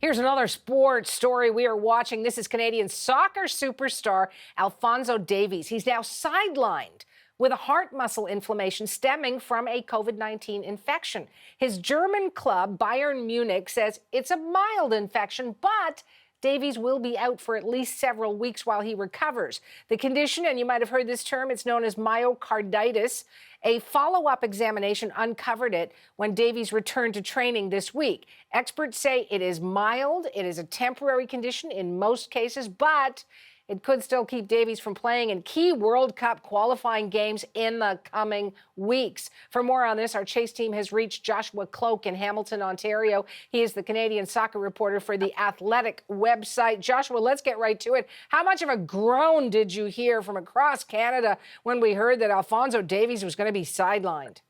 Here's another sports story we are watching. This is Canadian soccer superstar Alphonso Davies. He's now sidelined with a heart muscle inflammation stemming from a COVID-19 infection. His German club, Bayern Munich, says it's a mild infection, but Davies will be out for at least several weeks while he recovers. The condition, and you might have heard this term, it's known as myocarditis. A follow-up examination uncovered it when Davies returned to training this week. Experts say it is mild, it is a temporary condition in most cases, but it could still keep Davies from playing in key World Cup qualifying games in the coming weeks. For more on this, our Chase team has reached Joshua Cloak in Hamilton, Ontario. He is the Canadian soccer reporter for the Athletic website. Joshua, let's get right to it. How much of a groan did you hear from across Canada when we heard that Alphonso Davies was going to be sidelined?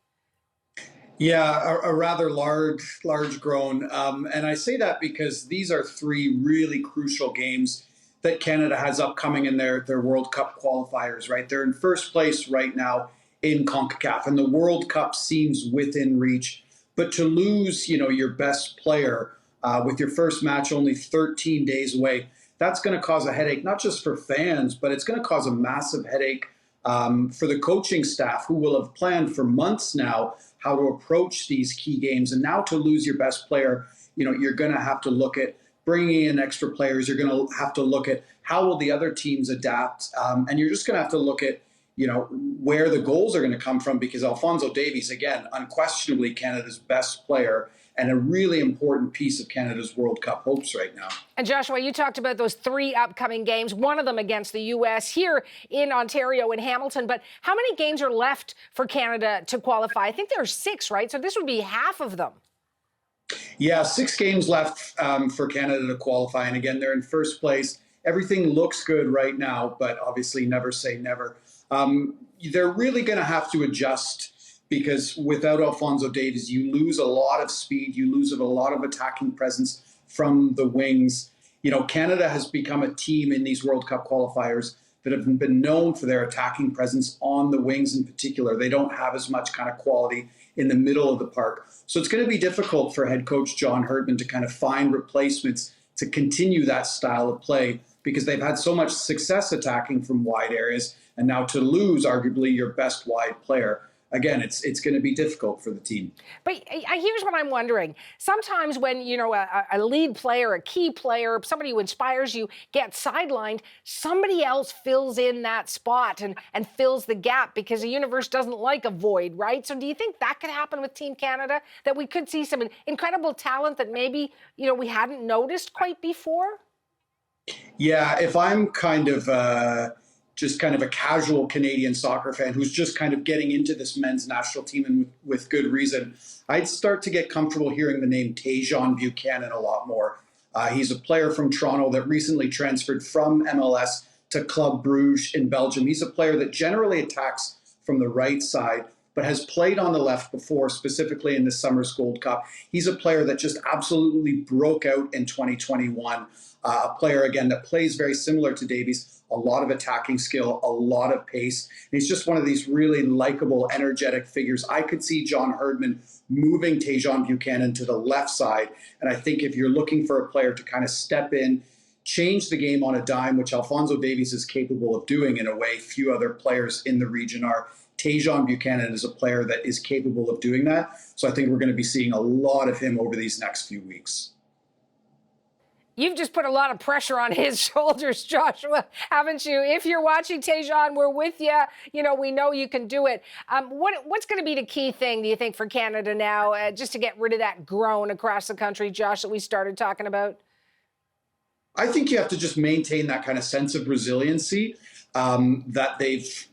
Yeah, a rather large groan. And I say that because these are three really crucial games that Canada has upcoming in their World Cup qualifiers, right? They're in first place right now in CONCACAF, and the World Cup seems within reach. But to lose, your best player with your first match only 13 days away, that's going to cause a headache, not just for fans, but it's going to cause a massive headache for the coaching staff who will have planned for months now how to approach these key games. And now to lose your best player, you're going to have to look at bringing in extra players. You're going to have to look at how will the other teams adapt. And you're just going to have to look at, where the goals are going to come from, because Alphonso Davies, again, unquestionably Canada's best player and a really important piece of Canada's World Cup hopes right now. And Joshua, you talked about those three upcoming games, one of them against the U.S. here in Ontario in Hamilton. But how many games are left for Canada to qualify? I think there are 6, right? So this would be half of them. Yeah, 6 games left for Canada to qualify. And again, they're in first place. Everything looks good right now, but obviously never say never. They're really going to have to adjust, because without Alphonso Davies, you lose a lot of speed. You lose a lot of attacking presence from the wings. Canada has become a team in these World Cup qualifiers that have been known for their attacking presence on the wings in particular. They don't have as much kind of quality in the middle of the park. So it's going to be difficult for head coach John Herdman to kind of find replacements to continue that style of play, because they've had so much success attacking from wide areas. And now to lose arguably your best wide player, again, it's going to be difficult for the team. But here's what I'm wondering. Sometimes when, a lead player, a key player, somebody who inspires you gets sidelined, somebody else fills in that spot and fills the gap, because the universe doesn't like a void, right? So do you think that could happen with Team Canada, that we could see some incredible talent that maybe, we hadn't noticed quite before? Yeah, if I'm kind of a casual Canadian soccer fan who's just kind of getting into this men's national team, and with good reason, I'd start to get comfortable hearing the name Tajon Buchanan a lot more. He's a player from Toronto that recently transferred from MLS to Club Bruges in Belgium. He's a player that generally attacks from the right side, but has played on the left before, specifically in this summer's Gold Cup. He's a player that just absolutely broke out in 2021. A player, again, that plays very similar to Davies, a lot of attacking skill, a lot of pace. And he's just one of these really likable, energetic figures. I could see John Herdman moving Tajon Buchanan to the left side. And I think if you're looking for a player to kind of step in, change the game on a dime, which Alphonso Davies is capable of doing in a way few other players in the region are, Tajon Buchanan is a player that is capable of doing that. So I think we're going to be seeing a lot of him over these next few weeks. You've just put a lot of pressure on his shoulders, Joshua, haven't you? If you're watching, Tajon, we're with you. We know you can do it. What's going to be the key thing, do you think, for Canada now, just to get rid of that groan across the country, Josh, that we started talking about? I think you have to just maintain that kind of sense of resiliency that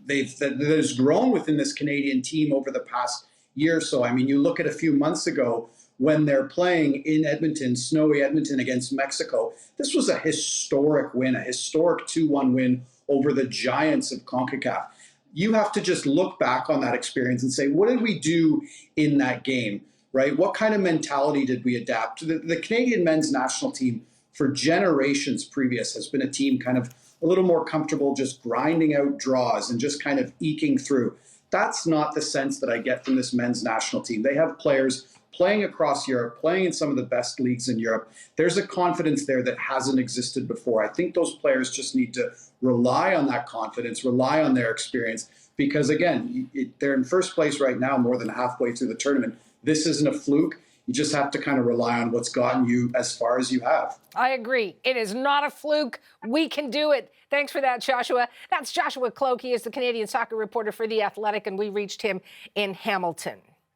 has grown within this Canadian team over the past year or so. I mean, you look at a few months ago, when they're playing in Edmonton, snowy Edmonton against Mexico, this was a historic win, a historic 2-1 win over the giants of CONCACAF. You have to just look back on that experience and say, what did we do in that game, right? What kind of mentality did we adapt? The Canadian men's national team for generations previous has been a team kind of a little more comfortable just grinding out draws and just kind of eking through. That's not the sense that I get from this men's national team. They have players playing across Europe, playing in some of the best leagues in Europe. There's a confidence there that hasn't existed before. I think those players just need to rely on that confidence, rely on their experience, because again, they're in first place right now, more than halfway through the tournament. This isn't a fluke. You just have to kind of rely on what's gotten you as far as you have. I agree. It is not a fluke. We can do it. Thanks for that, Joshua. That's Joshua Cloke. He is the Canadian soccer reporter for The Athletic, and we reached him in Hamilton.